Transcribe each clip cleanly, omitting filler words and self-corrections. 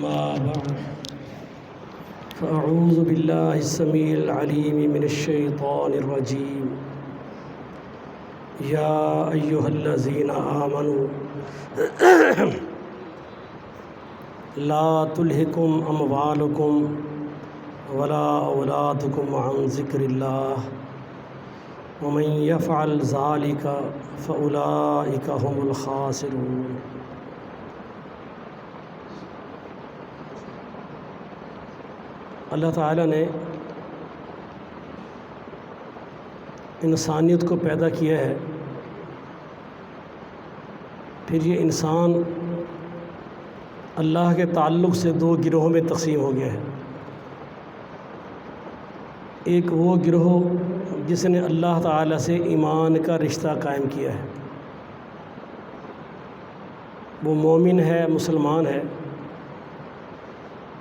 أما بعد فأعوذ بالله السميع العليم من الشيطان الرجيم يا أيها الذين آمنوا لا تلهكم أموالكم ولا أولادكم عن ذكر الله ومن يفعل ذلك فأولئك هم الخاسرون۔ اللہ تعالیٰ نے انسانیت کو پیدا کیا ہے، پھر یہ انسان اللہ کے تعلق سے دو گروہوں میں تقسیم ہو گیا ہے۔ ایک وہ گروہ جس نے اللہ تعالیٰ سے ایمان کا رشتہ قائم کیا ہے، وہ مومن ہے، مسلمان ہے،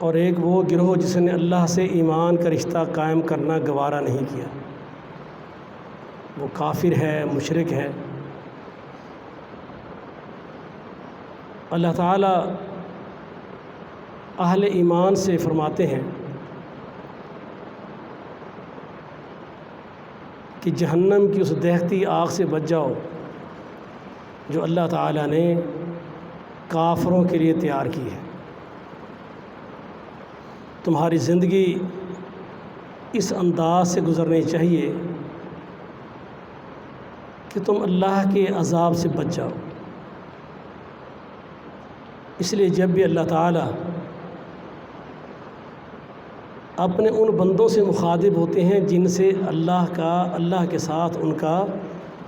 اور ایک وہ گروہ جس نے اللہ سے ایمان کا رشتہ قائم کرنا گوارا نہیں کیا، وہ کافر ہے، مشرک ہے۔ اللہ تعالیٰ اہل ایمان سے فرماتے ہیں کہ جہنم کی اس دہتی آگ سے بچ جاؤ جو اللہ تعالیٰ نے کافروں کے لیے تیار کی ہے۔ تمہاری زندگی اس انداز سے گزرنی چاہیے کہ تم اللہ کے عذاب سے بچ جاؤ۔ اس لیے جب بھی اللہ تعالیٰ اپنے ان بندوں سے مخاطب ہوتے ہیں جن سے اللہ کے ساتھ ان کا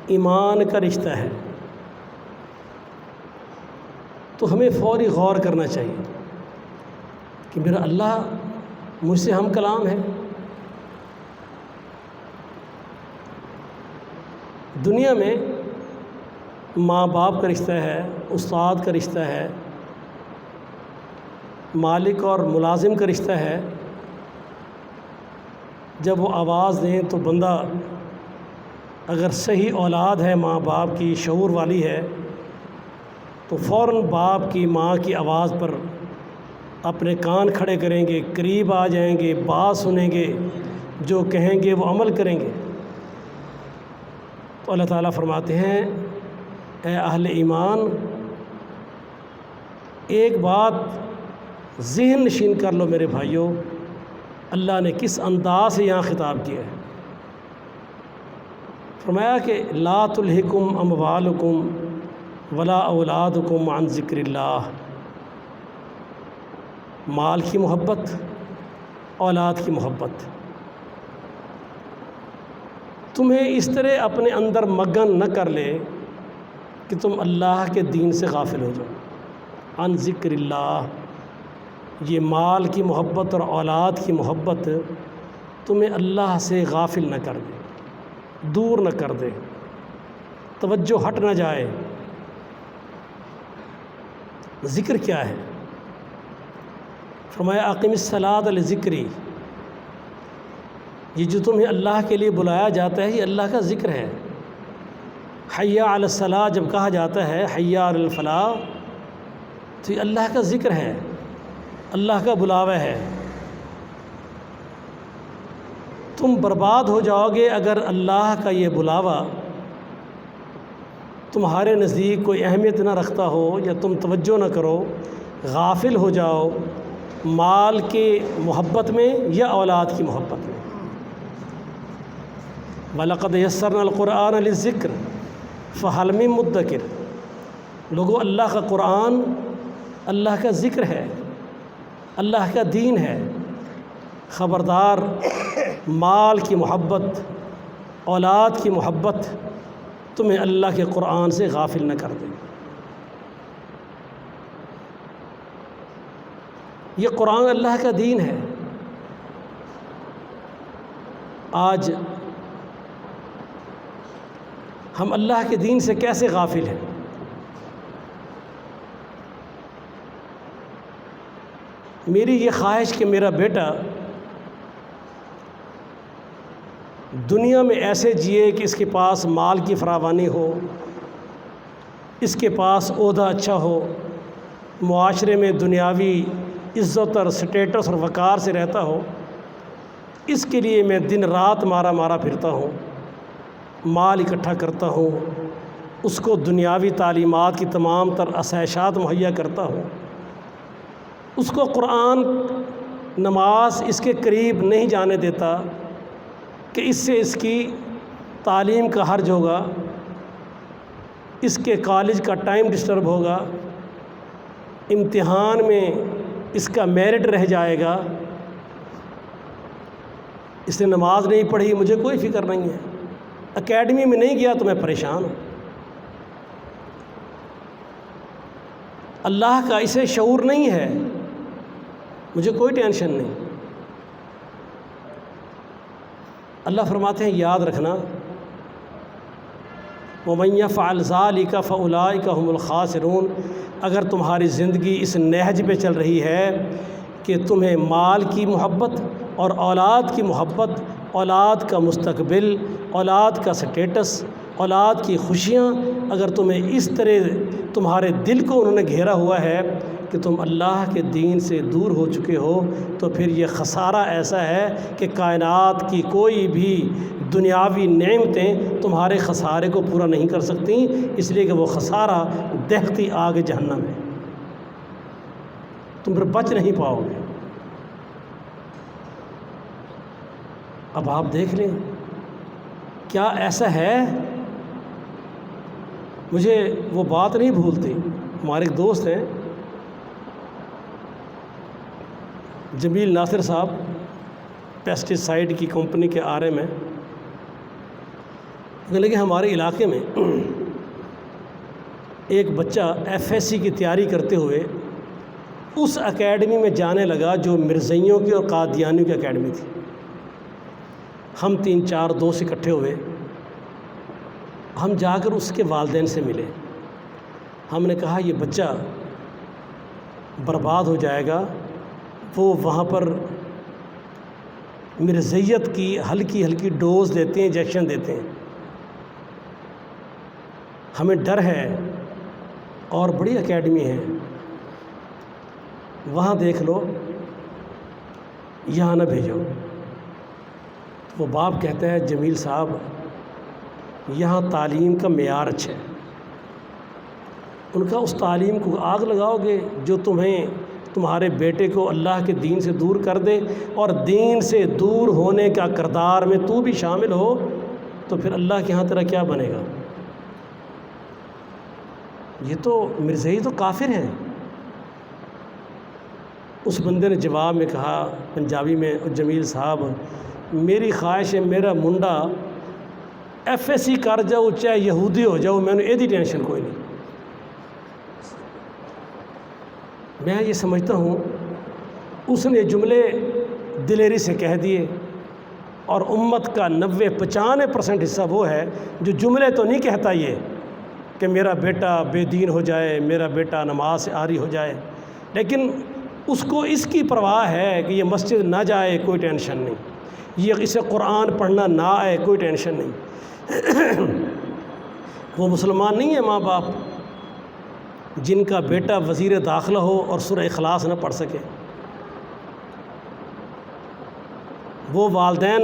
ایمان کا رشتہ ہے، تو ہمیں فوری غور کرنا چاہیے کہ میرا اللہ مجھ سے ہم کلام ہے۔ دنیا میں ماں باپ کا رشتہ ہے، استاد کا رشتہ ہے، مالک اور ملازم کا رشتہ ہے۔ جب وہ آواز دیں تو بندہ اگر صحیح اولاد ہے، ماں باپ کی شعور والی ہے، تو فوراً باپ کی ماں کی آواز پر اپنے کان کھڑے کریں گے، قریب آ جائیں گے، بات سنیں گے، جو کہیں گے وہ عمل کریں گے۔ تو اللہ تعالیٰ فرماتے ہیں اے اہل ایمان، ایک بات ذہن نشین کر لو میرے بھائیوں، اللہ نے کس انداز سے یہاں خطاب کیا ہے۔ فرمایا کہ لا تلہکم اموالکم ولا اولادکم عن ذکر اللہ۔ مال کی محبت، اولاد کی محبت تمہیں اس طرح اپنے اندر مگن نہ کر لے کہ تم اللہ کے دین سے غافل ہو جاؤ۔ عن ذکر اللہ، یہ مال کی محبت اور اولاد کی محبت تمہیں اللہ سے غافل نہ کر دے، دور نہ کر دے، توجہ ہٹ نہ جائے۔ ذکر کیا ہے؟ فرمایا اقم الصلاۃ لذکری، یہ جو تمہیں اللہ کے لیے بلایا جاتا ہے یہ اللہ کا ذکر ہے۔ حی علی الصلاۃ جب کہا جاتا ہے، حی علی الفلاح، تو یہ اللہ کا ذکر ہے، اللہ کا بلاوا ہے۔ تم برباد ہو جاؤ گے اگر اللہ کا یہ بلاوا تمہارے نزدیک کوئی اہمیت نہ رکھتا ہو یا تم توجہ نہ کرو، غافل ہو جاؤ مال کے محبت میں یا اولاد کی محبت میں۔ وَلَقَدْ يَسَّرْنَا الْقُرْآنَ لِلذِّكْرِ فَهَلْ مِن مُدَّكِرٍ۔ لوگوں، اللہ کا قرآن اللہ کا ذکر ہے، اللہ کا دین ہے۔ خبردار مال کی محبت، اولاد کی محبت تمہیں اللہ کے قرآن سے غافل نہ کر دے۔ یہ قرآن اللہ کا دین ہے۔ آج ہم اللہ کے دین سے کیسے غافل ہیں؟ میری یہ خواہش کہ میرا بیٹا دنیا میں ایسے جیے کہ اس کے پاس مال کی فراوانی ہو، اس کے پاس عہدہ اچھا ہو، معاشرے میں دنیاوی عزت اور سٹیٹس اور وقار سے رہتا ہو، اس کے لیے میں دن رات مارا پھرتا ہوں، مال اکٹھا کرتا ہوں، اس کو دنیاوی تعلیمات کی تمام تر آسائشات مہیا کرتا ہوں، اس کو قرآن نماز اس کے قریب نہیں جانے دیتا کہ اس سے اس کی تعلیم کا حرج ہوگا، اس کے کالج کا ٹائم ڈسٹرب ہوگا، امتحان میں اس کا میرٹ رہ جائے گا، اس نے نماز نہیں پڑھی، مجھے کوئی فکر نہیں ہے، اکیڈمی میں نہیں گیا تو میں پریشان ہوں۔ اللہ کا اسے شعور نہیں ہے، مجھے کوئی ٹینشن نہیں۔ اللہ فرماتے ہیں یاد رکھنا، وَمَن يَفْعَلْ ذَلِكَ فَأُولَٰئِكَ هُمُ الْخَاسِرُونَ۔ اگر تمہاری زندگی اس نہج پہ چل رہی ہے کہ تمہیں مال کی محبت اور اولاد کی محبت، اولاد کا مستقبل، اولاد کا سٹیٹس، اولاد کی خوشیاں، اگر تمہیں اس طرح تمہارے دل کو انہوں نے گھیرا ہوا ہے کہ تم اللہ کے دین سے دور ہو چکے ہو، تو پھر یہ خسارہ ایسا ہے کہ کائنات کی کوئی بھی دنیاوی نعمتیں تمہارے خسارے کو پورا نہیں کر سکتی، اس لیے کہ وہ خسارہ دہتی آگ جہنم ہے، تم پھر بچ نہیں پاؤ گے۔ اب آپ دیکھ لیں کیا ایسا ہے، مجھے وہ بات نہیں بھولتی۔ ہمارے ایک دوست ہیں جمیل ناصر صاحب، پیسٹی سائیڈ کی کمپنی کے آر ایم ہیں، لیکن ہمارے علاقے میں ایک بچہ ایف ایس سی کی تیاری کرتے ہوئے اس اکیڈمی میں جانے لگا جو مرزائیوں کی اور قادیانیوں کی اکیڈمی تھی۔ ہم 3-4 دوست اکٹھے ہوئے، ہم جا کر اس کے والدین سے ملے، ہم نے کہا یہ بچہ برباد ہو جائے گا، وہ وہاں پر مرزیت کی ہلکی ڈوز دیتے ہیں، انجیکشن دیتے ہیں، ہمیں ڈر ہے، اور بڑی اکیڈمی ہے، وہاں دیکھ لو، یہاں نہ بھیجو۔ وہ باپ کہتا ہے جمیل صاحب یہاں تعلیم کا معیار اچھا ہے۔ ان کا اس تعلیم کو آگ لگاؤ گے جو تمہارے بیٹے کو اللہ کے دین سے دور کر دے، اور دین سے دور ہونے کا کردار میں تو بھی شامل ہو، تو پھر اللہ کے ہاں تیرا کیا بنے گا؟ یہ تو مرزائی تو کافر ہیں۔ اس بندے نے جواب میں کہا پنجابی میں، جمیل صاحب میری خواہش ہے میرا منڈا ایف ایس سی کر جاؤ چاہے یہودی ہو جاؤ، میں نے یہ ٹینشن کوئی نہیں۔ میں یہ سمجھتا ہوں اس نے جملے دلیری سے کہہ دیے، اور امت کا 90-95% حصہ وہ ہے جو جملے تو نہیں کہتا یہ کہ میرا بیٹا بے دین ہو جائے، میرا بیٹا نماز سے عاری ہو جائے، لیکن اس کو اس کی پرواہ ہے کہ یہ مسجد نہ جائے، کوئی ٹینشن نہیں، یہ اسے قرآن پڑھنا نہ آئے، کوئی ٹینشن نہیں۔ وہ مسلمان نہیں ہے ماں باپ جن کا بیٹا وزیر داخلہ ہو اور سورہ اخلاص نہ پڑھ سکے، وہ والدین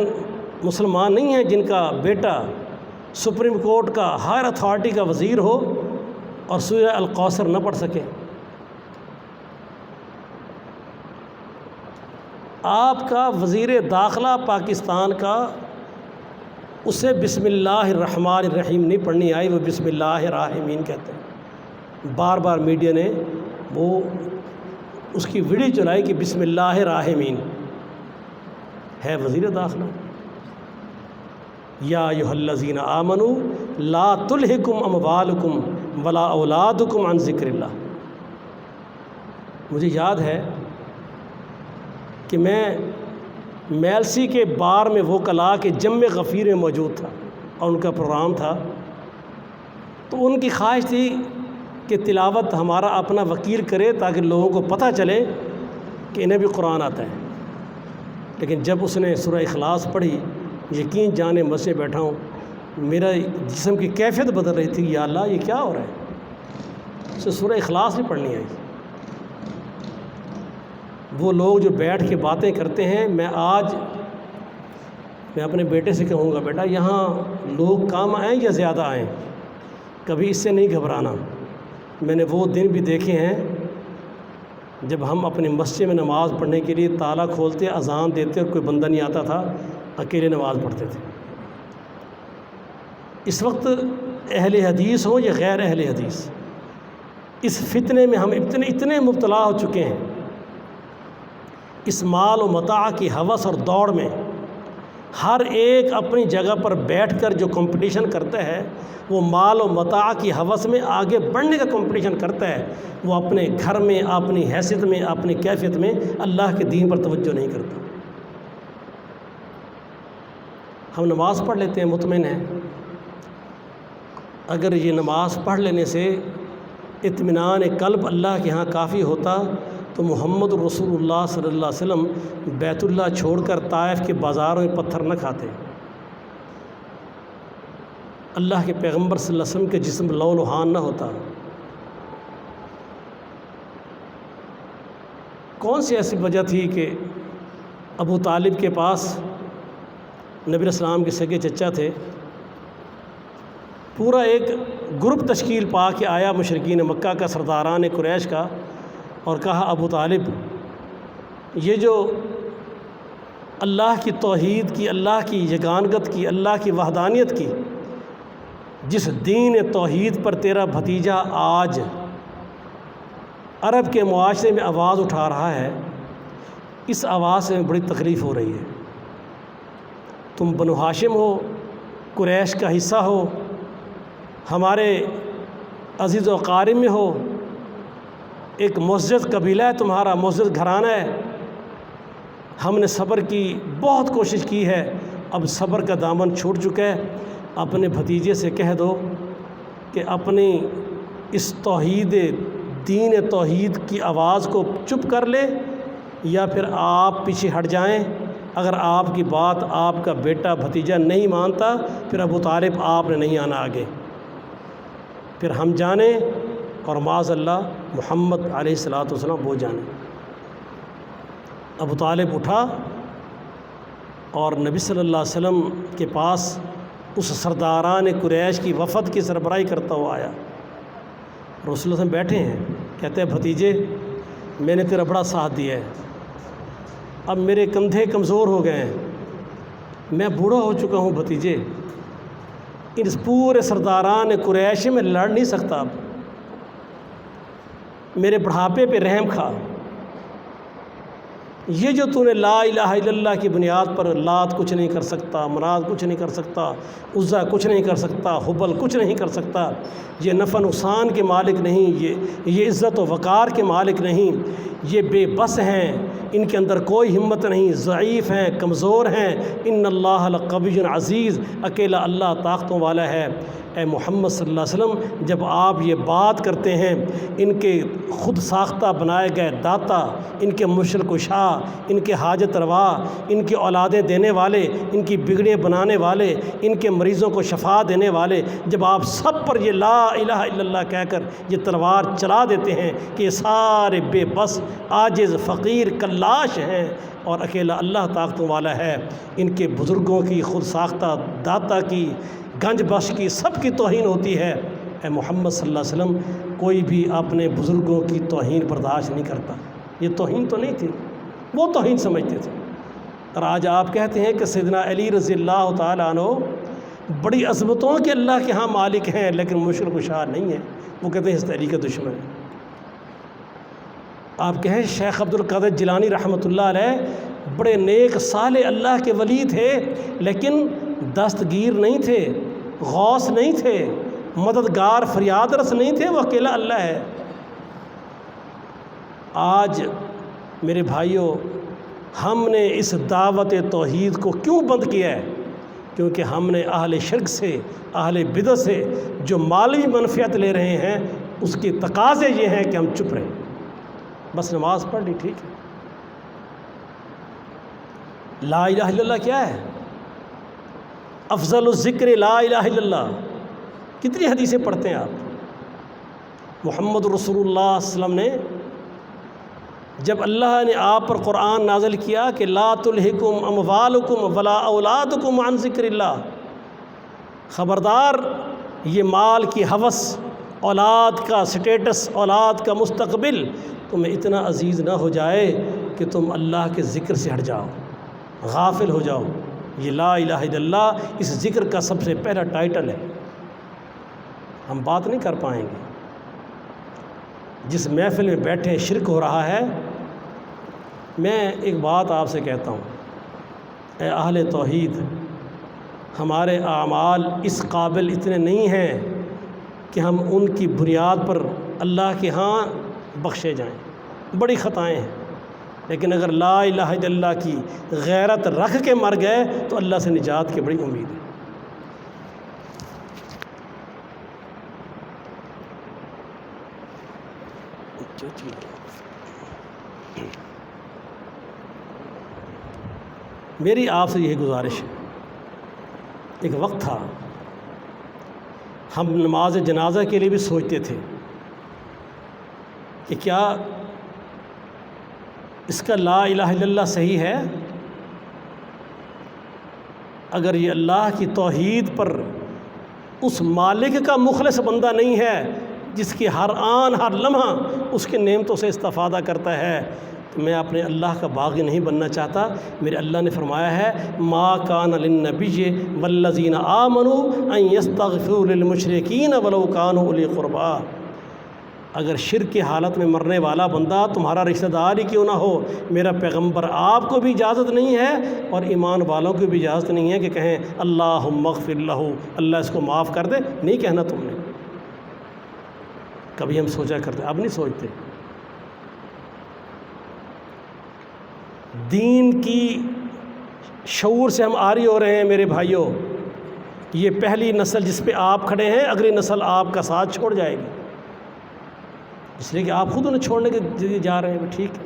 مسلمان نہیں ہیں جن کا بیٹا سپریم کورٹ کا ہائر اتھارٹی کا وزیر ہو اور سورہ الکوثر نہ پڑھ سکے۔ آپ کا وزیر داخلہ پاکستان کا، اسے بسم اللہ الرحمن الرحیم نہیں پڑھنی آئی، وہ بسم اللہ الراحمین کہتے ہیں۔ بار بار میڈیا نے وہ اس کی ویڈیو چلائی کہ بسم اللہ الراحمین ہے وزیر داخلہ۔ یا ایھا الذین آمنوا لا تلھکم اموالکم ولا اولادکم عن ذکر اللہ۔ مجھے یاد ہے کہ میں میلسی کے بار میں وہ کلا کے جم غفیر میں موجود تھا اور ان کا پروگرام تھا، تو ان کی خواہش تھی کہ تلاوت ہمارا اپنا وکیل کرے تاکہ لوگوں کو پتہ چلے کہ انہیں بھی قرآن آتا ہے۔ لیکن جب اس نے سورہ اخلاص پڑھی، یقین جانے مسجد بیٹھا ہوں، میرا جسم کی کیفیت بدل رہی تھی، یا اللہ یہ کیا ہو رہا ہے؟ اسے سورہ اخلاص نہیں پڑھنی آئی۔ وہ لوگ جو بیٹھ کے باتیں کرتے ہیں، میں اپنے بیٹے سے کہوں گا، بیٹا یہاں لوگ کم آئیں یا زیادہ آئیں، کبھی اس سے نہیں گھبرانا۔ میں نے وہ دن بھی دیکھے ہیں جب ہم اپنی مسجد میں نماز پڑھنے کے لیے تالا کھولتے، اذان دیتے اور کوئی بندہ نہیں آتا تھا، اکیلے نماز پڑھتے تھے۔ اس وقت اہل حدیث ہو یا غیر اہل حدیث، اس فتنے میں ہم اتنے مبتلا ہو چکے ہیں، اس مال و متاع کی ہوس اور دوڑ میں۔ ہر ایک اپنی جگہ پر بیٹھ کر جو کمپٹیشن کرتا ہے، وہ مال و متاع کی ہوس میں آگے بڑھنے کا کمپٹیشن کرتا ہے، وہ اپنے گھر میں، اپنی حیثیت میں، اپنی کیفیت میں اللہ کے دین پر توجہ نہیں کرتا۔ ہم نماز پڑھ لیتے ہیں، مطمئن ہیں، اگر یہ نماز پڑھ لینے سے اطمینان قلب اللہ کے ہاں کافی ہوتا تو محمد رسول اللہ صلی اللہ علیہ وسلم بیت اللہ چھوڑ کر طائف کے بازاروں میں پتھر نہ کھاتے، اللہ کے پیغمبر صلی اللہ علیہ وسلم کے جسم لو لہان نہ ہوتا۔ کون سی ایسی وجہ تھی کہ ابو طالب کے پاس نبی علیہ السلام کے سگے چچا تھے، پورا ایک گروپ تشکیل پا کے آیا مشرکین مکہ کا، سرداران قریش کا، اور کہا ابو طالب یہ جو اللہ کی توحید کی، اللہ کی یگانگت کی، اللہ کی وحدانیت کی، جس دین توحید پر تیرا بھتیجا آج عرب کے معاشرے میں آواز اٹھا رہا ہے، اس آواز سے بڑی تکلیف ہو رہی ہے۔ تم بنو ہاشم ہو، قریش کا حصہ ہو، ہمارے عزیز و اقارب میں ہو، ایک معزز قبیلہ ہے تمہارا، معزز گھرانہ ہے، ہم نے صبر کی بہت کوشش کی ہے، اب صبر کا دامن چھوٹ چکا ہے، اپنے بھتیجے سے کہہ دو کہ اپنی اس توحید، دین توحید کی آواز کو چپ کر لے، یا پھر آپ پیچھے ہٹ جائیں۔ اگر آپ کی بات آپ کا بیٹا بھتیجا نہیں مانتا، پھر ابو طالب آپ نے نہیں آنا آگے، پھر ہم جانیں اور معاذ اللہ محمد علیہ الصلوۃ والسلام وہ جانیں۔ ابو طالب اٹھا اور نبی صلی اللہ علیہ وسلم کے پاس اس سرداران قریش کی وفد کی سربراہی کرتا ہوا آیا۔ رسول اللہ صلی اللہ علیہ وسلم بیٹھے ہیں، کہتے ہیں بھتیجے میں نے تیرا بڑا ساتھ دیا ہے، اب میرے کندھے کمزور ہو گئے ہیں، میں بوڑھا ہو چکا ہوں بھتیجے، اس پورے سرداران قریش میں لڑ نہیں سکتا، اب میرے بڑھاپے پہ رحم کھا۔ یہ جو تو نے لا الہ الا اللہ کی بنیاد پر لات کچھ نہیں کر سکتا، منات کچھ نہیں کر سکتا، عزا کچھ نہیں کر سکتا، حبل کچھ نہیں کر سکتا، یہ نفع نقصان کے مالک نہیں، یہ عزت و وقار کے مالک نہیں، یہ بے بس ہیں، ان کے اندر کوئی ہمت نہیں، ضعیف ہیں، کمزور ہیں، ان اللہ لقوی عزیز، اکیلا اللہ طاقتوں والا ہے۔ اے محمد صلی اللہ علیہ وسلم جب آپ یہ بات کرتے ہیں، ان کے خود ساختہ بنائے گئے داتا، ان کے مشکل کشا، ان کے حاجت روا، ان کی اولادیں دینے والے، ان کی بگڑے بنانے والے، ان کے مریضوں کو شفا دینے والے، جب آپ سب پر یہ لا الہ الا اللہ کہہ کر یہ تلوار چلا دیتے ہیں کہ یہ سارے بے بس، عاجز، فقیر، کلاش ہیں اور اکیلا اللہ طاقتوں والا ہے، ان کے بزرگوں کی، خود ساختہ داتا کی، گنج بخش کی، سب کی توہین ہوتی ہے۔ اے محمد صلی اللہ علیہ وسلم کوئی بھی اپنے بزرگوں کی توہین برداشت نہیں کرتا، یہ توہین تو نہیں تھی، وہ توہین سمجھتے تھے۔ اور آج آپ کہتے ہیں کہ سیدنا علی رضی اللہ تعالیٰ عنہ بڑی عظمتوں کے اللہ کے ہاں مالک ہیں لیکن مشکل کشا نہیں ہیں، وہ کہتے ہیں حضرت علی کا دشمن ہے۔ آپ کہیں شیخ عبد القادر جیلانی رحمۃ اللہ علیہ بڑے نیک صالح اللہ کے ولی تھے لیکن دستگیر نہیں تھے، غوث نہیں تھے، مددگار فریاد رس نہیں تھے، وہ اکیلا اللہ ہے۔ آج میرے بھائیوں ہم نے اس دعوت توحید کو کیوں بند کیا ہے؟ کیونکہ ہم نے اہل شرک سے، اہل بدعت سے جو مالی منفعت لے رہے ہیں اس کے تقاضے یہ ہیں کہ ہم چپ رہیں، بس نماز پڑھ لی ٹھیک ہے۔ لا الہ الا اللہ کیا ہے؟ افضل الذکر لا الہ الا اللہ۔ کتنی حدیثیں پڑھتے ہیں آپ؟ محمد رسول اللہ صلی اللہ علیہ وسلم نے جب اللہ نے آپ پر قرآن نازل کیا کہ لا تلہکم اموالکم ولا اولادکم عن ذکر اللہ، خبردار یہ مال کی ہوس، اولاد کا سٹیٹس، اولاد کا مستقبل تمہیں اتنا عزیز نہ ہو جائے کہ تم اللہ کے ذکر سے ہٹ جاؤ، غافل ہو جاؤ۔ یہ لا الہ الا اللہ اس ذکر کا سب سے پہلا ٹائٹل ہے۔ ہم بات نہیں کر پائیں گے۔ جس محفل میں بیٹھے شرک ہو رہا ہے، میں ایک بات آپ سے کہتا ہوں، اے اہل توحید، ہمارے اعمال اس قابل اتنے نہیں ہیں کہ ہم ان کی بنیاد پر اللہ کے ہاں بخشے جائیں۔ بڑی خطائیں ہیں، لیکن اگر لا الہ الا اللہ کی غیرت رکھ کے مر گئے تو اللہ سے نجات کی بڑی امید ہے۔ میری آپ سے یہی گزارش ہے، ایک وقت تھا ہم نماز جنازہ کے لیے بھی سوچتے تھے کہ کیا اس کا لا الہ الا اللہ صحیح ہے؟ اگر یہ اللہ کی توحید پر اس مالک کا مخلص بندہ نہیں ہے جس کی ہر آن ہر لمحہ اس کے نعمتوں سے استفادہ کرتا ہے، تو میں اپنے اللہ کا باغی نہیں بننا چاہتا۔ میرے اللہ نے فرمایا ہے ما کان للنبی والذین آمنوا ان یستغفروا للمشرکین ولو کانوا اولی قربی۔ اگر شرک کی حالت میں مرنے والا بندہ تمہارا رشتہ دار ہی کیوں نہ ہو، میرا پیغمبر آپ کو بھی اجازت نہیں ہے اور ایمان والوں کو بھی اجازت نہیں ہے کہ کہیں اللہم اغفر لہ، اللہ اس کو معاف کر دے، نہیں کہنا تم نے۔ کبھی ہم سوچا کرتے، اب نہیں سوچتے۔ دین کی شعور سے ہم عاری ہو رہے ہیں میرے بھائیوں۔ یہ پہلی نسل جس پہ آپ کھڑے ہیں، اگلی نسل آپ کا ساتھ چھوڑ جائے گی، اس لیے کہ آپ خود انہیں چھوڑنے کے لیے جا رہے ہیں۔ ٹھیک ہے،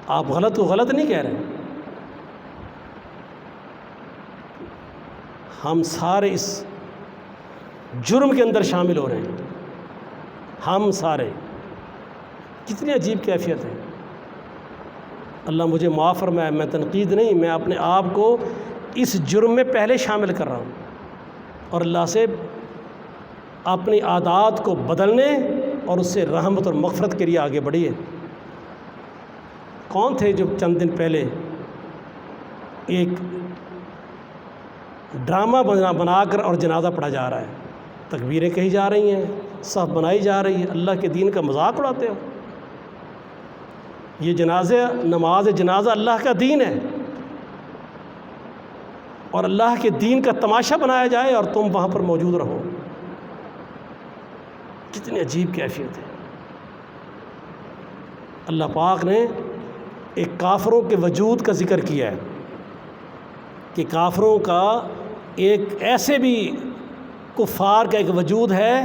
آپ غلط کو غلط نہیں کہہ رہے، ہم سارے اس جرم کے اندر شامل ہو رہے ہیں، ہم سارے۔ کتنی عجیب کیفیت ہے۔ اللہ مجھے معاف فرمائے، میں تنقید نہیں، میں اپنے آپ کو اس جرم میں پہلے شامل کر رہا ہوں اور اللہ سے اپنی عادات کو بدلنے اور اس سے رحمت اور مغفرت کے لیے آگے بڑھی ہے۔ کون تھے جو چند دن پہلے ایک ڈرامہ بنا کر اور جنازہ پڑھا جا رہا ہے، تکبیریں کہی جا رہی ہیں، صف بنائی جا رہی ہے، اللہ کے دین کا مذاق اڑاتے ہو؟ یہ نماز جنازہ اللہ کا دین ہے اور اللہ کے دین کا تماشا بنایا جائے اور تم وہاں پر موجود رہو۔ کتنی عجیب کیفیت ہے۔ اللہ پاک نے ایک کافروں کے وجود کا ذکر کیا ہے کہ کافروں کا ایک ایسے بھی کفار کا ایک وجود ہے،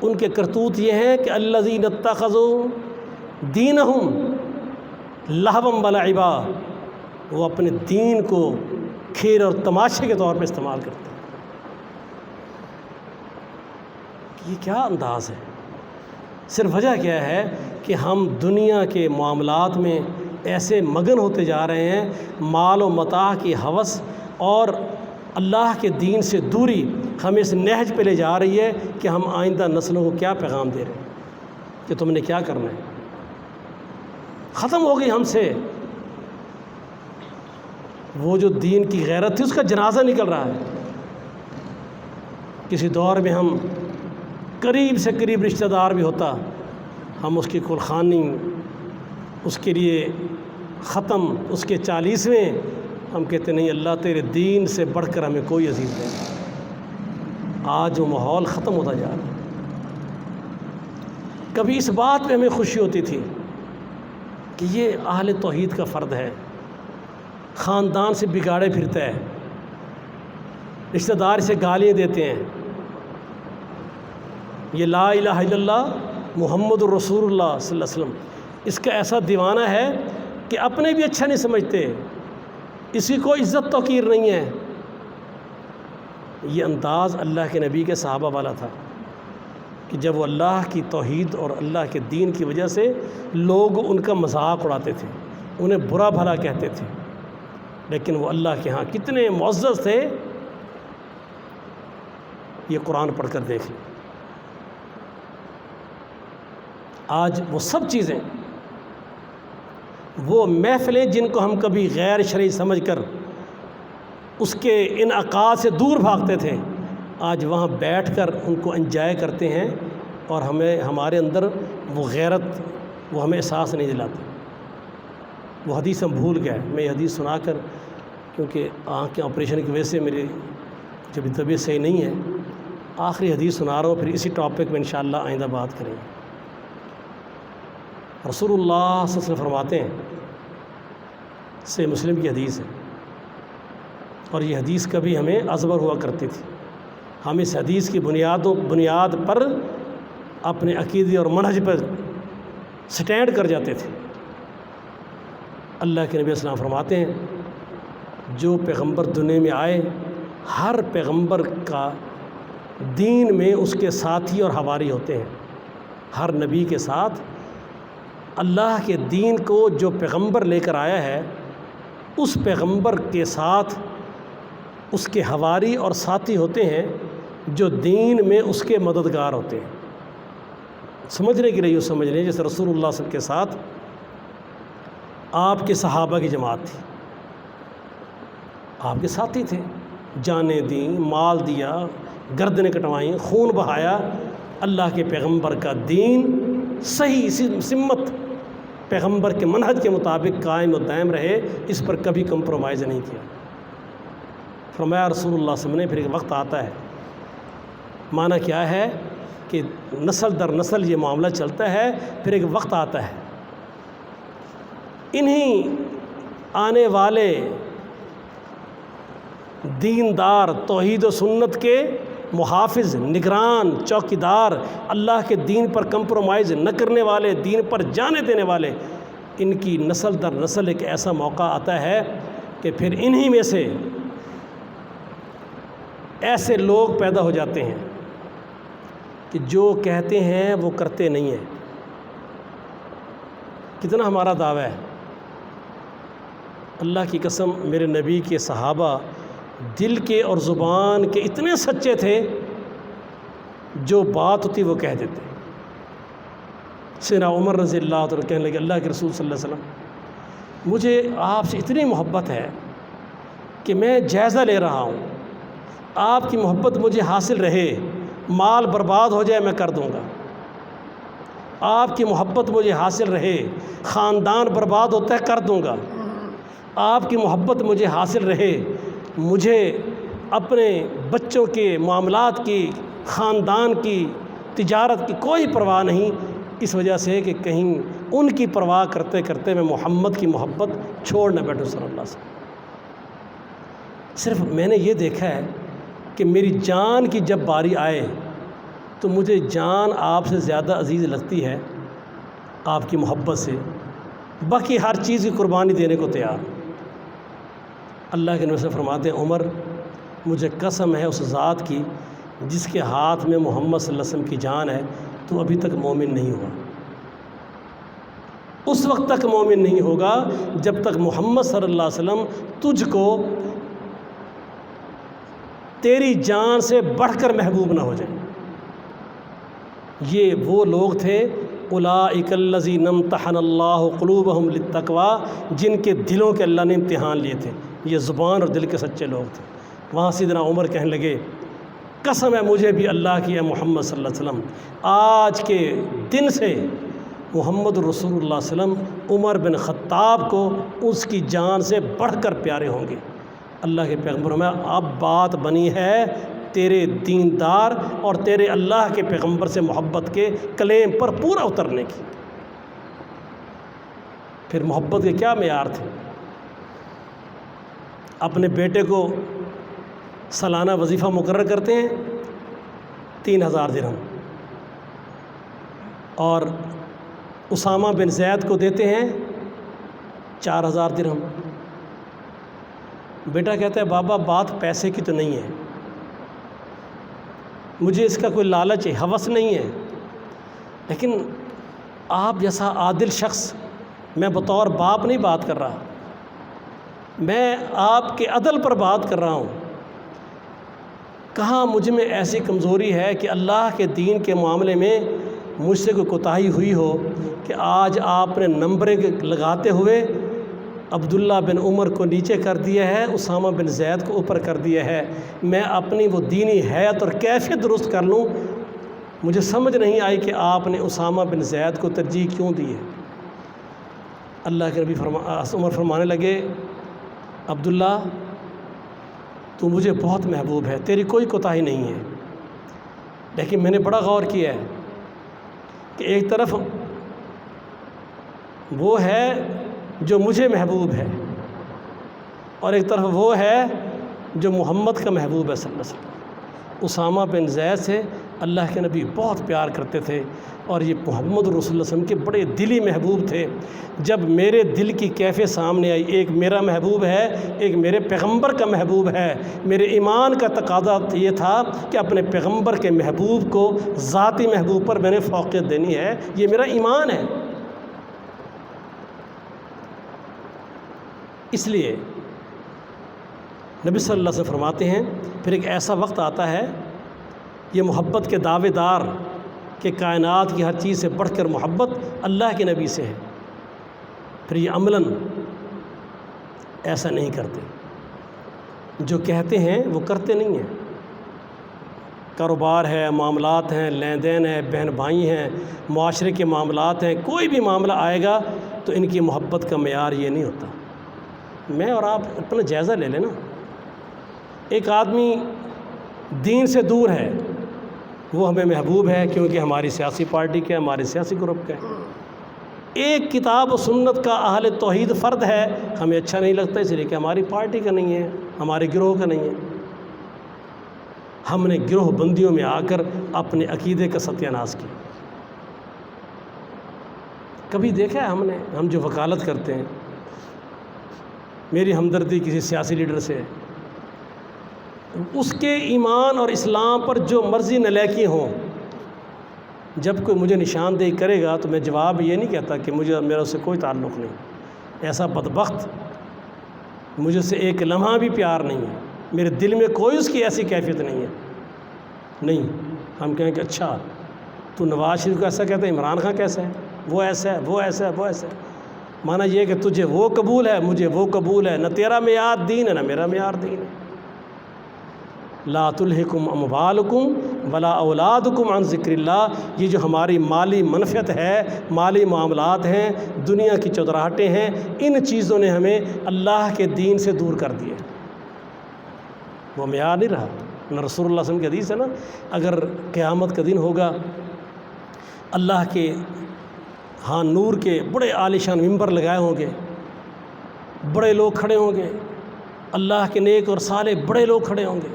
ان کے کرتوت یہ ہیں کہ الذین اتخذوا دینہم لہوا ولعبا، وہ اپنے دین کو کھیل اور تماشے کے طور پہ استعمال کرتے ہیں۔ یہ کیا انداز ہے؟ صرف وجہ کیا ہے کہ ہم دنیا کے معاملات میں ایسے مگن ہوتے جا رہے ہیں، مال و متاع کی ہوس اور اللہ کے دین سے دوری ہمیں اس نہج پہ لے جا رہی ہے کہ ہم آئندہ نسلوں کو کیا پیغام دے رہے ہیں کہ تم نے کیا کرنا ہے۔ ختم ہو گئی ہم سے وہ جو دین کی غیرت تھی، اس کا جنازہ نکل رہا ہے۔ کسی دور میں ہم قریب سے قریب رشتہ دار بھی ہوتا، ہم اس کی قرخانی، اس کے لیے ختم، اس کے 40ویں، ہم کہتے نہیں اللہ تیرے دین سے بڑھ کر ہمیں کوئی عزیز نہیں۔ آج وہ ماحول ختم ہوتا جا رہا ہے۔ کبھی اس بات پہ ہمیں خوشی ہوتی تھی کہ یہ اہل توحید کا فرد ہے، خاندان سے بگاڑے پھرتا ہے، رشتہ دار سے گالیاں دیتے ہیں، یہ لا الہ الا اللہ محمد الرسول اللہ صلی اللہ علیہ وسلم اس کا ایسا دیوانہ ہے کہ اپنے بھی اچھا نہیں سمجھتے، اس کی کوئی عزت توقیر نہیں ہے۔ یہ انداز اللہ کے نبی کے صحابہ والا تھا۔ کہ جب وہ اللہ کی توحید اور اللہ کے دین کی وجہ سے لوگ ان کا مذاق اڑاتے تھے، انہیں برا بھلا کہتے تھے، لیکن وہ اللہ کے ہاں کتنے معزز تھے، یہ قرآن پڑھ کر دیکھ لیں۔ آج وہ سب چیزیں، وہ محفلیں جن کو ہم کبھی غیر شرعی سمجھ کر اس کے انعقاد سے دور بھاگتے تھے، آج وہاں بیٹھ کر ان کو انجوائے کرتے ہیں، اور ہمارے اندر وہ غیرت، وہ ہمیں احساس نہیں دلاتے۔ وہ حدیث ہم بھول گئے۔ میں یہ حدیث سنا کر، کیونکہ آنکھ کے آپریشن کی وجہ سے میری جب طبیعت صحیح نہیں ہے، آخری حدیث سنا رہا ہوں، پھر اسی ٹاپک میں انشاءاللہ آئندہ بات کریں گے۔ رسول اللہ صلی اللہ علیہ وسلم فرماتے ہیں، صحیح مسلم کی حدیث ہے، اور یہ حدیث کبھی ہمیں ازبر ہوا کرتی تھی، ہم اس حدیث کی بنیاد پر اپنے عقیدے اور منہج پر سٹینڈ کر جاتے تھے۔ اللہ کے نبی صلی اللہ علیہ وسلم فرماتے ہیں، جو پیغمبر دنیا میں آئے، ہر پیغمبر کا دین میں اس کے ساتھی اور حواری ہوتے ہیں۔ ہر نبی کے ساتھ اللہ کے دین کو جو پیغمبر لے کر آیا ہے، اس پیغمبر کے ساتھ اس کے حواری اور ساتھی ہوتے ہیں جو دین میں اس کے مددگار ہوتے ہیں۔ سمجھنے کے لیے یوں سمجھ لیں جیسے رسول اللہ صلی اللہ علیہ وسلم کے ساتھ آپ کے صحابہ کی جماعت تھی، آپ کے ساتھی تھے، جانیں دیں، مال دیا، گردنیں کٹوائیں، خون بہایا، اللہ کے پیغمبر کا دین صحیح سمت پیغمبر کے منہج کے مطابق قائم و دائم رہے، اس پر کبھی کمپرومائز نہیں کیا۔ فرمایا رسول اللہ صلی اللہ علیہ وسلم نے، پھر ایک وقت آتا ہے، معنی کیا ہے کہ نسل در نسل یہ معاملہ چلتا ہے، پھر ایک وقت آتا ہے، انہی آنے والے دیندار، توحید و سنت کے محافظ، نگران، چوکیدار، اللہ کے دین پر کمپرومائز نہ کرنے والے، دین پر جانے دینے والے، ان کی نسل در نسل ایک ایسا موقع آتا ہے کہ پھر انہی میں سے ایسے لوگ پیدا ہو جاتے ہیں کہ جو کہتے ہیں وہ کرتے نہیں ہیں۔ کتنا ہمارا دعویٰ ہے، اللہ کی قسم، میرے نبی کے صحابہ دل کے اور زبان کے اتنے سچے تھے، جو بات ہوتی وہ کہہ دیتے۔ سیدنا عمر رضی اللہ عنہ کہنے لگے، اللہ کے رسول صلی اللہ علیہ وسلم، مجھے آپ سے اتنی محبت ہے کہ میں جائزہ لے رہا ہوں، آپ کی محبت مجھے حاصل رہے، مال برباد ہو جائے میں کر دوں گا، آپ کی محبت مجھے حاصل رہے، خاندان برباد ہوتا ہے کر دوں گا، آپ کی محبت مجھے حاصل رہے، مجھے اپنے بچوں کے معاملات کی، خاندان کی، تجارت کی کوئی پرواہ نہیں، اس وجہ سے کہ کہیں ان کی پرواہ کرتے کرتے میں محمد کی محبت چھوڑ نہ بیٹھوں صلی اللہ علیہ وسلم۔ صرف میں نے یہ دیکھا ہے کہ میری جان کی جب باری آئے تو مجھے جان آپ سے زیادہ عزیز لگتی ہے، آپ کی محبت سے، باقی ہر چیز کی قربانی دینے کو تیار۔ اللہ کے نبی سے فرماتے ہیں، عمر، مجھے قسم ہے اس ذات کی جس کے ہاتھ میں محمد صلی اللہ علیہ وسلم کی جان ہے، تو ابھی تک مومن نہیں ہوا، اس وقت تک مومن نہیں ہوگا جب تک محمد صلی اللہ علیہ وسلم تجھ کو تیری جان سے بڑھ کر محبوب نہ ہو جائیں۔ یہ وہ لوگ تھے، اولئک الذین امتحن اللہ قلوبہم للتقوی، جن کے دلوں کے اللہ نے امتحان لیے تھے، یہ زبان اور دل کے سچے لوگ تھے۔ وہاں سیدنا عمر کہنے لگے، قسم ہے مجھے بھی اللہ کی ہے محمد صلی اللہ علیہ وسلم، آج کے دن سے محمد رسول اللہ صلی اللہ علیہ وسلم عمر بن خطاب کو اس کی جان سے بڑھ کر پیارے ہوں گے۔ اللہ کے پیغمبر میں اب بات بنی ہے تیرے دیندار اور تیرے اللہ کے پیغمبر سے محبت کے کلیم پر پورا اترنے کی۔ پھر محبت کے کیا معیار تھے؟ اپنے بیٹے کو سالانہ وظیفہ مقرر کرتے ہیں 3000 درہم، اور اسامہ بن زید کو دیتے ہیں 4000 درہم۔ بیٹا کہتا ہے، بابا بات پیسے کی تو نہیں ہے، مجھے اس کا کوئی لالچ ہوس نہیں ہے، لیکن آپ جیسا عادل شخص، میں بطور باپ نہیں بات کر رہا، میں آپ کے عدل پر بات کر رہا ہوں۔ کہاں مجھ میں ایسی کمزوری ہے کہ اللہ کے دین کے معاملے میں مجھ سے کوئی کوتاہی ہوئی ہو کہ آج آپ نے نمبرنگ لگاتے ہوئے عبداللہ بن عمر کو نیچے کر دیا ہے، اسامہ بن زید کو اوپر کر دیا ہے۔ میں اپنی وہ دینی حیت اور کیفیت درست کر لوں، مجھے سمجھ نہیں آئی کہ آپ نے اسامہ بن زید کو ترجیح کیوں دی ہے۔ اللہ کے نبی عمر فرمانے لگے، عبداللہ تو مجھے بہت محبوب ہے، تیری کوئی کوتاہی نہیں ہے، لیکن میں نے بڑا غور کیا ہے کہ ایک طرف وہ ہے جو مجھے محبوب ہے، اور ایک طرف وہ ہے جو محمد کا محبوب ہے صلی اللہ علیہ وسلم۔ اسامہ بن زید سے اللہ کے نبی بہت پیار کرتے تھے، اور یہ محمد رسول اللہ صلی اللہ علیہ وسلم کے بڑے دلی محبوب تھے۔ جب میرے دل کی کیفیت سامنے آئی، ایک میرا محبوب ہے، ایک میرے پیغمبر کا محبوب ہے، میرے ایمان کا تقاضا یہ تھا کہ اپنے پیغمبر کے محبوب کو ذاتی محبوب پر میں نے فوقیت دینی ہے، یہ میرا ایمان ہے۔ اس لیے نبی صلی اللہ علیہ وسلم فرماتے ہیں پھر ایک ایسا وقت آتا ہے، یہ محبت کے دعوے دار کہ کائنات کی ہر چیز سے بڑھ کر محبت اللہ کے نبی سے ہے، پھر یہ عملاً ایسا نہیں کرتے، جو کہتے ہیں وہ کرتے نہیں ہیں۔ کاروبار ہے، معاملات ہیں، لین دین ہے، بہن بھائی ہیں، معاشرے کے معاملات ہیں، کوئی بھی معاملہ آئے گا تو ان کی محبت کا معیار یہ نہیں ہوتا۔ میں اور آپ اپنا جائزہ لے لیں نا، ایک آدمی دین سے دور ہے، وہ ہمیں محبوب ہے کیونکہ ہماری سیاسی پارٹی کا ہے، ہمارے سیاسی گروپ کا ہے۔ ایک کتاب و سنت کا اہل توحید فرد ہے، ہمیں اچھا نہیں لگتا اس لیے کہ ہماری پارٹی کا نہیں ہے، ہمارے گروہ کا نہیں ہے۔ ہم نے گروہ بندیوں میں آ کر اپنے عقیدے کا ستیہ ناش کیا۔ کبھی دیکھا ہے ہم جو وکالت کرتے ہیں، میری ہمدردی کسی سیاسی لیڈر سے ہے، اس کے ایمان اور اسلام پر جو مرضی نلیکی ہوں، جب کوئی مجھے نشاندہی کرے گا تو میں جواب یہ نہیں کہتا کہ میرا اس سے کوئی تعلق نہیں، ایسا بدبخت مجھے سے ایک لمحہ بھی پیار نہیں ہے، میرے دل میں کوئی اس کی ایسی کیفیت نہیں ہے۔ نہیں، ہم کہیں کہ اچھا تو نواز شریف کو ایسا کہتا ہے، عمران خان کیسا ہے، وہ ایسا ہے، وہ ایسا ہے، وہ ایسا ہے، مانا یہ کہ تجھے وہ قبول ہے، مجھے وہ قبول ہے، نہ تیرا معیار دین ہے نہ میرا معیار دین ہے۔ لا تلہکم اموالکم ولا اولادکم عن ذکر اللہ، یہ جو ہماری مالی منفعت ہے، مالی معاملات ہیں، دنیا کی چودراہٹیں ہیں، ان چیزوں نے ہمیں اللہ کے دین سے دور کر دیا، وہ معیار نہیں رہا۔ نہ رسول اللہ صلی اللہ علیہ وسلم کی حدیث ہے نا، اگر قیامت کا دن ہوگا، اللہ کے ہاں نور کے بڑے عالیشان ممبر لگائے ہوں گے، بڑے لوگ کھڑے ہوں گے، اللہ کے نیک اور صالح بڑے لوگ کھڑے ہوں گے،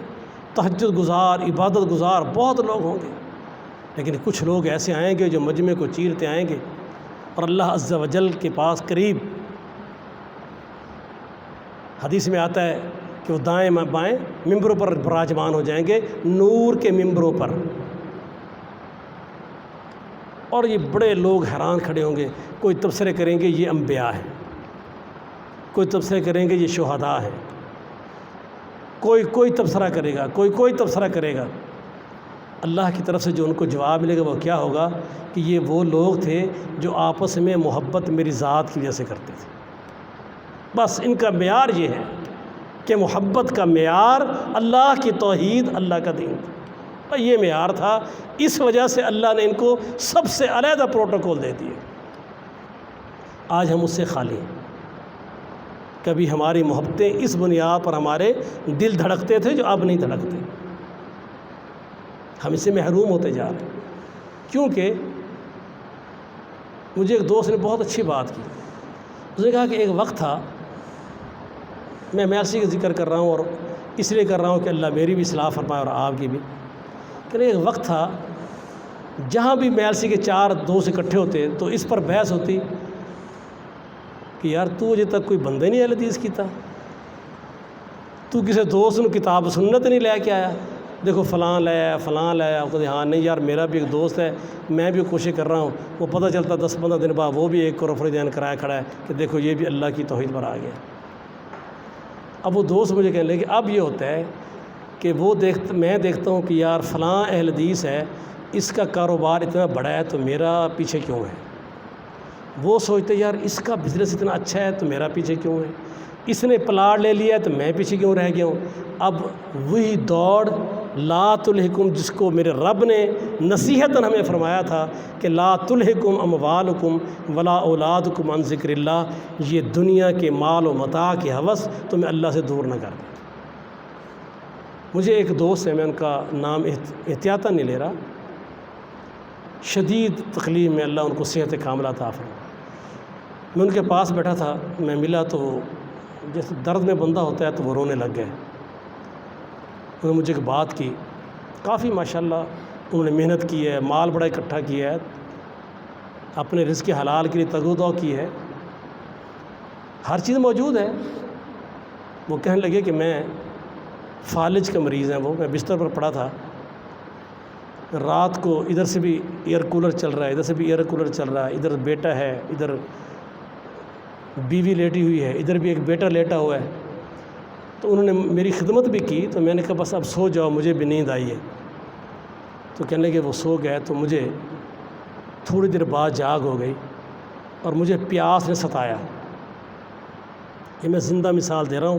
تہجد گزار، عبادت گزار بہت لوگ ہوں گے، لیکن کچھ لوگ ایسے آئیں گے جو مجمع کو چیرتے آئیں گے، اور اللہ عز و جل کے پاس قریب حدیث میں آتا ہے کہ وہ دائیں بائیں ممبروں پر براجمان ہو جائیں گے، نور کے ممبروں پر، اور یہ بڑے لوگ حیران کھڑے ہوں گے، کوئی تبصرے کریں گے یہ انبیاء ہیں، کوئی تبصرے کریں گے یہ شہداء ہیں، کوئی تبصرہ کرے گا، کوئی تبصرہ کرے گا۔ اللہ کی طرف سے جو ان کو جواب ملے گا وہ کیا ہوگا کہ یہ وہ لوگ تھے جو آپس میں محبت میری ذات کی وجہ سے کرتے تھے۔ بس ان کا معیار یہ ہے کہ محبت کا معیار اللہ کی توحید، اللہ کا دین تھا، یہ معیار تھا، اس وجہ سے اللہ نے ان کو سب سے علیحدہ پروٹوکول دے دیے۔ آج ہم اس سے خالی ہیں۔ کبھی ہماری محبتیں اس بنیاد پر ہمارے دل دھڑکتے تھے جو اب نہیں دھڑکتے، ہم اس سے محروم ہوتے جا رہے ہیں۔ کیونکہ مجھے ایک دوست نے بہت اچھی بات کی، اس نے کہا کہ ایک وقت تھا، میں اسی کا ذکر کر رہا ہوں اور اس لیے کر رہا ہوں کہ اللہ میری بھی اصلاح فرمائے اور آپ کی بھی، کہ ایک وقت تھا جہاں بھی میلسی کے 4 دوست اکٹھے ہوتے تو اس پر بحث ہوتی کہ یار تو اجے تک کوئی بندہ نہیں اہل حدیث کیتا، تو کسی دوست نے کتاب سنت نہیں لے کے آیا، دیکھو فلاں لایا فلاں لایا، آپ کو ہاں نہیں یار میرا بھی ایک دوست ہے، میں بھی کوشش کر رہا ہوں، وہ پتہ چلتا 10-15 دن بعد وہ بھی ایک کو رفع دین کرایا کھڑا ہے کہ دیکھو یہ بھی اللہ کی توحید پر آ گیا۔ اب وہ دوست مجھے کہنے لگے کہ اب یہ ہوتا ہے کہ میں دیکھتا ہوں کہ یار فلاں اہل حدیث ہے، اس کا کاروبار اتنا بڑا ہے تو میرا پیچھے کیوں ہے؟ وہ سوچتے یار اس کا بزنس اتنا اچھا ہے تو میرا پیچھے کیوں ہے؟ اس نے پلاٹ لے لیا تو میں پیچھے کیوں رہ گیا ہوں؟ اب وہی دوڑ لا تلہکم، جس کو میرے رب نے نصیحتاً ہمیں فرمایا تھا کہ لا تلہکم اموالکم ولا اولادکم عن ذکر اللہ، یہ دنیا کے مال و متاع کی ہوس تمہیں اللہ سے دور نہ کر دے۔ مجھے ایک دوست ہے، میں ان کا نام احتیاطاً نہیں لے رہا، شدید تکلیف میں اللہ ان کو صحت کاملہ عطا فرمائے۔ میں ان کے پاس بیٹھا تھا، میں ملا تو جیسے درد میں بندہ ہوتا ہے تو وہ رونے لگ گئے۔ انہوں نے مجھے ایک بات کی، کافی ماشاءاللہ انہوں نے محنت کی ہے، مال بڑا اکٹھا کیا ہے، اپنے رزق حلال کے لیے تگ و دو کی ہے، ہر چیز موجود ہے۔ وہ کہنے لگے کہ میں فالج کا مریض ہیں، میں بستر پر پڑا تھا، رات کو ادھر سے بھی ایئر کولر چل رہا ہے، ادھر سے بھی ایئر کولر چل رہا ہے، ادھر بیٹا ہے، ادھر بیوی لیٹی ہوئی ہے، ادھر بھی ایک بیٹا لیٹا ہوا ہے۔ تو انہوں نے میری خدمت بھی کی، تو میں نے کہا بس اب سو جاؤ، مجھے بھی نیند آئی ہے۔ تو کہنے لگے وہ سو گئے، تو مجھے تھوڑی دیر بعد جاگ ہو گئی اور مجھے پیاس نے ستایا۔ یہ میں زندہ مثال دے رہا ہوں،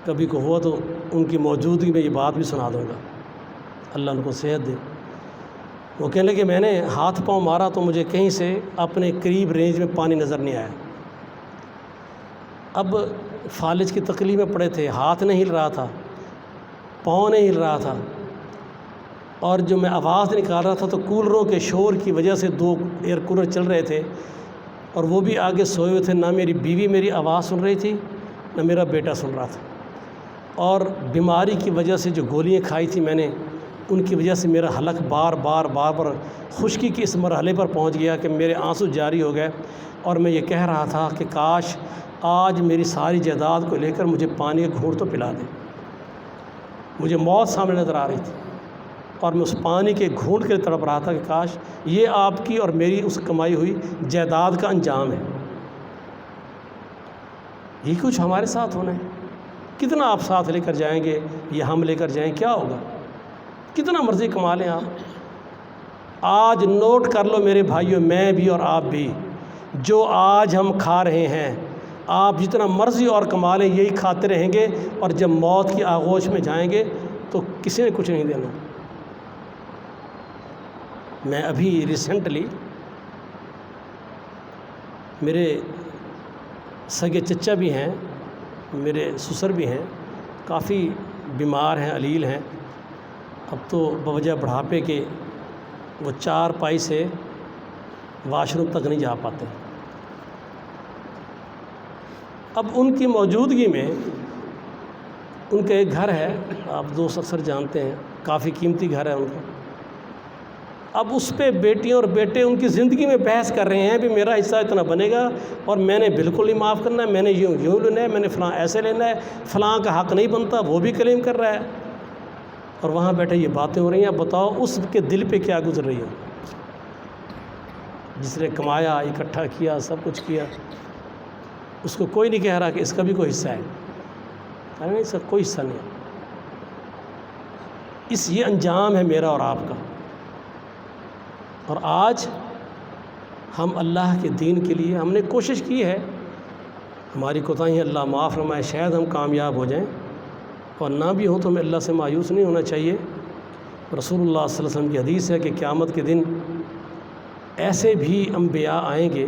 کبھی کو ہوا تو ان کی موجودگی میں یہ بات بھی سنا دوں گا، اللہ ان کو صحت دے۔ وہ کہنے لگے میں نے ہاتھ پاؤں مارا تو مجھے کہیں سے اپنے قریب رینج میں پانی نظر نہیں آیا۔ اب فالج کی تکلیف میں پڑے تھے، ہاتھ نہیں ہل رہا تھا، پاؤں نہیں ہل رہا تھا، اور جو میں آواز نکال رہا تھا تو کولروں کے شور کی وجہ سے 2 ایئر کولر چل رہے تھے، اور وہ بھی آگے سوئے ہوئے تھے، نہ میری بیوی میری آواز سن رہی تھی نہ میرا بیٹا سن رہا تھا۔ اور بیماری کی وجہ سے جو گولیاں کھائی تھی میں نے، ان کی وجہ سے میرا حلق بار بار خشکی کے اس مرحلے پر پہنچ گیا کہ میرے آنسو جاری ہو گئے، اور میں یہ کہہ رہا تھا کہ کاش آج میری ساری جائیداد کو لے کر مجھے پانی کا گھونٹ تو پلا دے۔ مجھے موت سامنے نظر آ رہی تھی، اور میں اس پانی کے گھونٹ کے لیے تڑپ رہا تھا کہ کاش یہ آپ کی اور میری اس کمائی ہوئی جائیداد کا انجام ہے۔ یہ کچھ ہمارے ساتھ ہونا ہے۔ کتنا آپ ساتھ لے کر جائیں گے یا ہم لے کر جائیں، کیا ہوگا؟ کتنا مرضی کما لیں آپ۔ آج نوٹ کر لو میرے بھائیوں، میں بھی اور آپ بھی، جو آج ہم کھا رہے ہیں، آپ جتنا مرضی اور کما لیں یہی کھاتے رہیں گے، اور جب موت کی آغوش میں جائیں گے تو کسی نے کچھ نہیں دینا۔ میں ابھی ریسنٹلی میرے سگے چچا بھی ہیں، میرے سسر بھی ہیں، کافی بیمار ہیں، علیل ہیں، اب تو بوجہ بڑھاپے کے وہ 4 پائی سے واش روم تک نہیں جا پاتے۔ اب ان کی موجودگی میں ان کا ایک گھر ہے، آپ دوست اکثر جانتے ہیں، کافی قیمتی گھر ہے ان کا۔ اب اس پہ بیٹیاں اور بیٹے ان کی زندگی میں بحث کر رہے ہیں بھی میرا حصہ اتنا بنے گا، اور میں نے بالکل نہیں معاف کرنا ہے، میں نے یوں لینا ہے، میں نے فلاں ایسے لینا ہے، فلاں کا حق نہیں بنتا، وہ بھی کلیم کر رہا ہے، اور وہاں بیٹھے یہ باتیں ہو رہی ہیں۔ اب بتاؤ اس کے دل پہ کیا گزر رہی ہے؟ جس نے کمایا، اکٹھا کیا، سب کچھ کیا، اس کو کوئی نہیں کہہ رہا کہ اس کا بھی کوئی حصہ ہے، نہیں، اس کا کوئی حصہ نہیں ہے۔ یہ انجام ہے میرا اور آپ کا۔ اور آج ہم اللہ کے دین کے لیے ہم نے کوشش کی ہے، ہماری کوتاہی اللہ معاف فرمائے، شاید ہم کامیاب ہو جائیں، اور نہ بھی ہوں تو ہمیں اللہ سے مایوس نہیں ہونا چاہیے۔ رسول اللہ صلی اللہ علیہ وسلم کی حدیث ہے کہ قیامت کے دن ایسے بھی انبیاء آئیں گے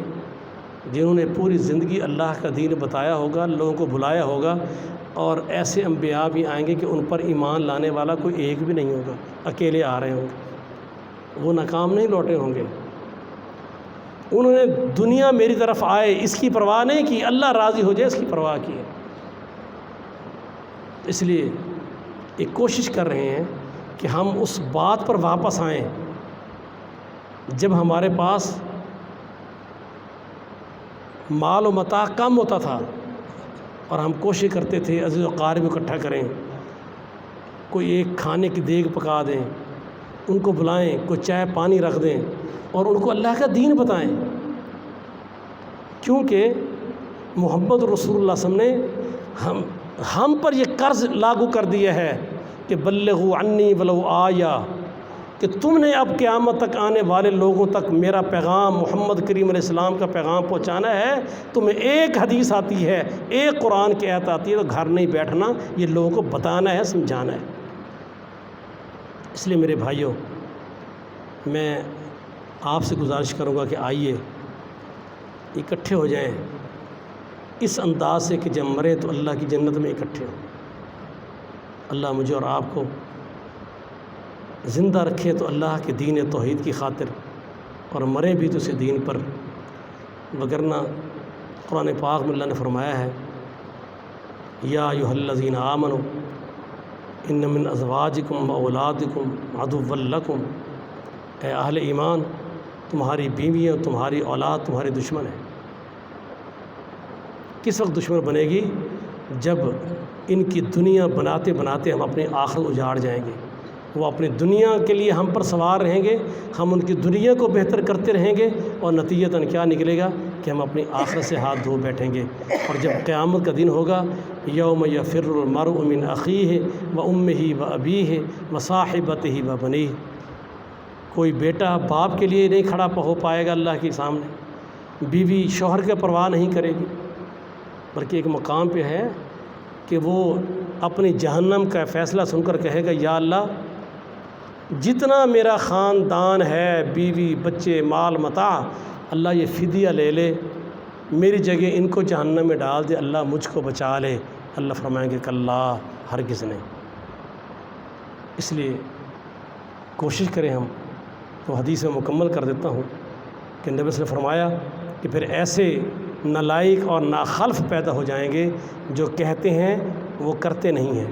جنہوں نے پوری زندگی اللہ کا دین بتایا ہوگا، لوگوں کو بلایا ہوگا، اور ایسے انبیاء بھی آئیں گے کہ ان پر ایمان لانے والا کوئی ایک بھی نہیں ہوگا، اکیلے آ رہے ہوں گے، وہ ناکام نہیں لوٹے ہوں گے۔ انہوں نے دنیا میری طرف آئے اس کی پرواہ نہیں کی، اللہ راضی ہو جائے اس کی پرواہ کی ہے۔ اس لیے ایک کوشش کر رہے ہیں کہ ہم اس بات پر واپس آئیں جب ہمارے پاس مال و متاع کم ہوتا تھا اور ہم کوشش کرتے تھے عزیز و اقارب اکٹھا کریں، کوئی ایک کھانے کی دیگ پکا دیں، ان کو بلائیں، کوئی چائے پانی رکھ دیں اور ان کو اللہ کا دین بتائیں، کیونکہ محمد رسول اللہ صلی اللہ علیہ وسلم نے ہم پر یہ قرض لاگو کر دیا ہے کہ بلغوا عنی ولو آیا، کہ تم نے اب قیامت تک آنے والے لوگوں تک میرا پیغام، محمد کریم علیہ السلام کا پیغام پہنچانا ہے۔ تمہیں ایک حدیث آتی ہے، ایک قرآن کی آیت آتی ہے تو گھر نہیں بیٹھنا، یہ لوگوں کو بتانا ہے، سمجھانا ہے۔ اس لیے میرے بھائیوں، میں آپ سے گزارش کروں گا کہ آئیے اکٹھے ہو جائیں اس انداز سے کہ جب مرے تو اللہ کی جنت میں اکٹھے ہوں۔ اللہ مجھے اور آپ کو زندہ رکھے تو اللہ کے دین توحید کی خاطر، اور مرے بھی تو اسے دین پر، وگرنہ قرآن پاک میں اللہ نے فرمایا ہے یا ایھا الذین آمنوا ان من ازواجکم و اولادکم عدوا لکم، اے اہل ایمان، تمہاری بیویاں، تمہاری اولاد تمہارے دشمن ہیں۔ کس وقت دشمن بنے گی؟ جب ان کی دنیا بناتے بناتے ہم اپنی آخرت اجاڑ جائیں گے۔ وہ اپنی دنیا کے لیے ہم پر سوار رہیں گے، ہم ان کی دنیا کو بہتر کرتے رہیں گے، اور نتیجتاً کیا نکلے گا کہ ہم اپنی آخرت سے ہاتھ دھو بیٹھیں گے۔ اور جب قیامت کا دن ہوگا، یوم یفر المرء من اخیہ و امہ و ابیہ و صاحبتہ و بنیہ، کوئی بیٹا باپ کے لیے نہیں کھڑا ہو پائے گا اللہ کے سامنے، بیوی شوہر کی پرواہ نہیں کرے گی، بلکہ ایک مقام پہ ہے کہ وہ اپنی جہنم کا فیصلہ سن کر کہے گا یا اللہ، جتنا میرا خاندان ہے، بیوی بچے مال متاع، اللہ یہ فدیہ لے لے، میری جگہ ان کو جہنم میں ڈال دے، اللہ مجھ کو بچا لے۔ اللہ فرمائیں گے کہ اللہ ہرگز نہیں۔ اس لیے کوشش کریں ہم، تو حدیث میں مکمل کر دیتا ہوں کہ نبی صلی اللہ علیہ وسلم نے فرمایا کہ پھر ایسے نالائق اور ناخلف پیدا ہو جائیں گے جو کہتے ہیں وہ کرتے نہیں ہیں،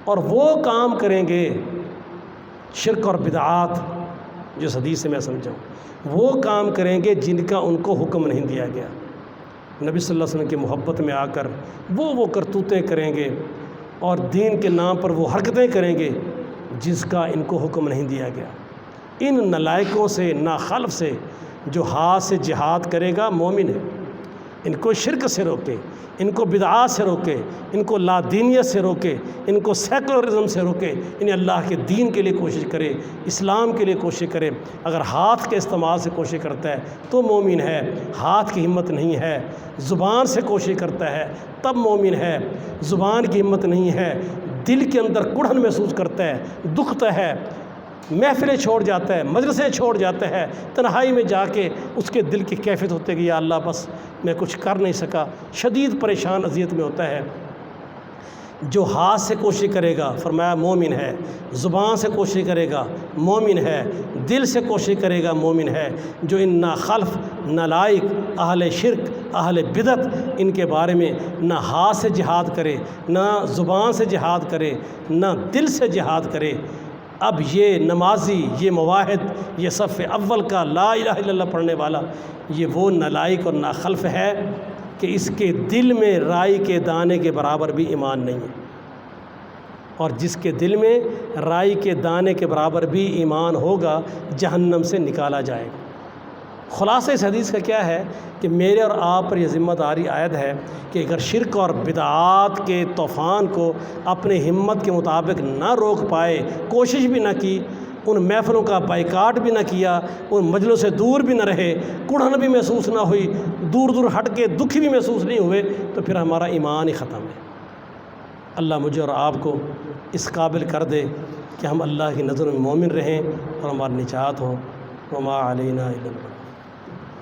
اور وہ کام کریں گے شرک اور بدعات، جو حدیث سے میں سمجھاؤں، وہ کام کریں گے جن کا ان کو حکم نہیں دیا گیا۔ نبی صلی اللہ علیہ وسلم کی محبت میں آ کر وہ کرتوتیں کریں گے، اور دین کے نام پر وہ حرکتیں کریں گے جس کا ان کو حکم نہیں دیا گیا۔ ان نالائقوں سے، ناخلف سے جو ہاتھ سے جہاد کرے گا مومن ہے۔ ان کو شرک سے روکے، ان کو بدعات سے روکے، ان کو لادینیت سے روکے، ان کو سیکولرزم سے روکے، انہیں اللہ کے دین کے لیے کوشش کرے، اسلام کے لیے کوشش کرے۔ اگر ہاتھ کے استعمال سے کوشش کرتا ہے تو مومن ہے، ہاتھ کی ہمت نہیں ہے، زبان سے کوشش کرتا ہے تب مومن ہے، زبان کی ہمت نہیں ہے، دل کے اندر کڑھن محسوس کرتا ہے، دکھتا ہے، محفلیں چھوڑ جاتا ہے، مجلسیں چھوڑ جاتا ہے، تنہائی میں جا کے اس کے دل کی کیفیت ہوتے کہ یا اللہ بس میں کچھ کر نہیں سکا، شدید پریشان اذیت میں ہوتا ہے۔ جو ہاتھ سے کوشش کرے گا فرمایا مومن ہے، زبان سے کوشش کرے گا مومن ہے، دل سے کوشش کرے گا مومن ہے۔ جو ان ناخلف، نالائق، اہل شرک، اہل بدعت، ان کے بارے میں نہ ہاتھ سے جہاد کرے، نہ زبان سے جہاد کرے، نہ دل سے جہاد کرے، اب یہ نمازی، یہ مواحد، یہ صف اول کا لا الہ الا اللہ پڑھنے والا، یہ وہ نالائق اور ناخلف ہے کہ اس کے دل میں رائی کے دانے کے برابر بھی ایمان نہیں ہے، اور جس کے دل میں رائی کے دانے کے برابر بھی ایمان ہوگا جہنم سے نکالا جائے گا۔ خلاصہ اس حدیث کا کیا ہے کہ میرے اور آپ پر یہ ذمہ داری عائد ہے کہ اگر شرک اور بدعات کے طوفان کو اپنے ہمت کے مطابق نہ روک پائے، کوشش بھی نہ کی، ان محفلوں کا بائیکاٹ بھی نہ کیا، ان مجلسوں سے دور بھی نہ رہے، کڑھن بھی محسوس نہ ہوئی، دور دور ہٹ کے دکھی بھی محسوس نہیں ہوئے، تو پھر ہمارا ایمان ہی ختم ہے۔ اللہ مجھے اور آپ کو اس قابل کر دے کہ ہم اللہ کی نظر میں مومن رہیں اور ہماری نجات ہو۔ وما علینا الا البلاغ۔